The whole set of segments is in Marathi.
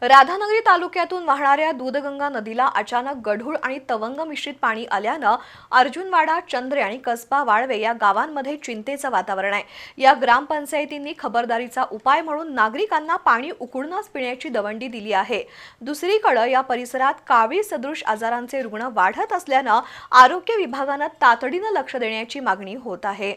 राधानगरी तालुक्यातून वाहणाऱ्या दूधगंगा नदीला अचानक गढूळ आणि तवंग मिश्रित पाणी आल्यानं अर्जुनवाडा, चंद्रे आणि कसबा वाळवे या गावांमध्ये चिंतेचं वातावरण आहे। या ग्रामपंचायतींनी खबरदारीचा उपाय म्हणून नागरिकांना पाणी उकळूनच पिण्याची दवंडी दिली आहे। दुसरीकडे या परिसरात कावीळ सदृश आजारांचे रुग्ण वाढत असल्यानं आरोग्य विभागानं तातडीनं लक्ष देण्याची मागणी होत आहे।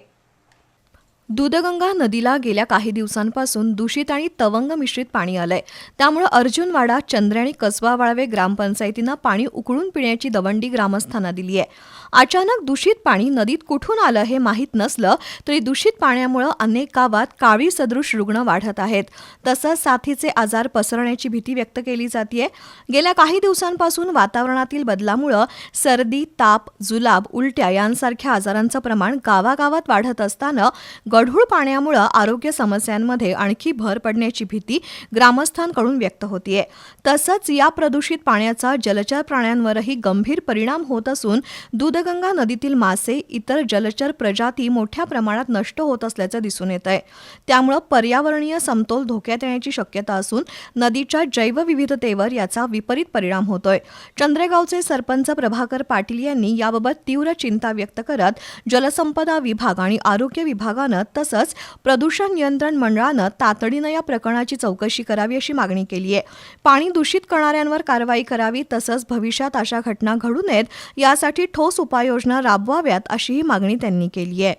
दूधगंगा नदीला गेल्या काही दिवसांपासून दूषित आणि तवंग मिश्रित पाणी आलंय। त्यामुळे अर्जुनवाडा, चंद्रे आणि कसबा वाळवे ग्रामपंचायतीनं पाणी उकळून पिण्याची दवंडी ग्रामस्थांना दिली आहे। अचानक दूषित पाणी नदीत कुठून आलं हे माहीत नसलं तरी दूषित पाण्यामुळे अनेक गावात कावीळ सदृश रुग्ण वाढत आहेत। तसंच साथीचे आजार पसरण्याची भीती व्यक्त केली जाते। गेल्या काही दिवसांपासून वातावरणातील बदलामुळे सर्दी, ताप, जुलाब, उलट्या यांसारख्या आजारांचं प्रमाण गावागावात वाढत असताना गढूळ पाण्यामुळे आरोग्य समस्यांमध्ये आणखी भर पडण्याची भीती ग्रामस्थांकडून व्यक्त होतीये। तसंच या प्रदूषित पाण्याचा जलचर प्राण्यांवरही गंभीर परिणाम होत असून दूधगंगा नदीतील मासे, इतर जलचर प्रजाती मोठ्या प्रमाणात नष्ट होत असल्याचं दिसून येत आहे। त्यामुळे पर्यावरणीय समतोल धोक्यात येण्याची शक्यता असून नदीच्या जैवविविधतेवर याचा विपरीत परिणाम होतोय। चंद्रेगावचे सरपंच प्रभाकर पाटील यांनी याबाबत तीव्र चिंता व्यक्त करत जलसंपदा विभाग आणि आरोग्य विभागानं तसंच प्रदूषण नियंत्रण मंडळानं तातडीनं या प्रकरणाची चौकशी करावी अशी मागणी केली आहे। पाणी दूषित करणाऱ्यांवर कारवाई करावी तसंच भविष्यात अशा घटना घडू नयेत यासाठी ठोस उपाययोजना राबवाव्यात अशीही मागणी त्यांनी केली आहे।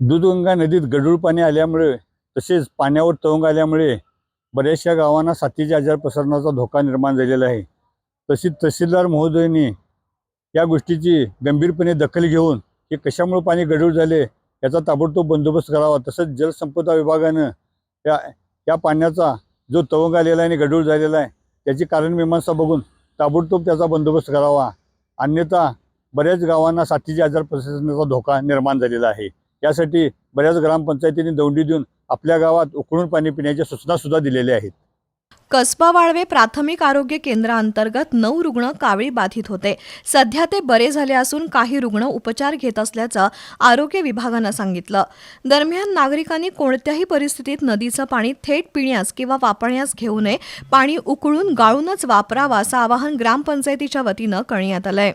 दूधगंगा नदीत गढूळ पाणी आल्यामुळे तसेच पाण्यावर तवंग आल्यामुळे बऱ्याचशा गावांना साथीचे आजार पसरण्याचा धोका निर्माण झालेला आहे। तसेच तहसीलदार महोदयांनी या गोष्टीची गंभीरपणे दखल घेऊन की कशामुळे पाणी गढूळ झाले याचा ताबडतोब बंदोबस्त करावा। तसंच जलसंपदा विभागानं या पाण्याचा जो तवंग आलेला आहे आणि गढूळ झालेला आहे त्याची कारणमीमांसा बघून ताबडतोब त्याचा बंदोबस्त करावा, अन्यथा बऱ्याच गावांना साथीचे आजार पसरण्याचा धोका निर्माण झालेला आहे। यासाठी बऱ्याच ग्रामपंचायतींनी दौंडी देऊन आपल्या गावात उकळून पाणी पिण्याच्या सूचना सुद्धा दिलेल्या आहेत। कसबा वाळवे प्राथमिक आरोग्य केंद्राअंतर्गत 9 रुग्ण कावीळ बाधित होते। सध्या ते बरे झाले असून काही रुग्ण उपचार घेत असल्याचं आरोग्य विभागानं सांगितलं। दरम्यान नागरिकांनी कोणत्याही परिस्थितीत नदीचं पाणी थेट पिण्यास किंवा वापरण्यास घेऊ नये, पाणी उकळून गाळूनच वापरावं असं आवाहन ग्रामपंचायतीच्या वतीनं करण्यात आलंय।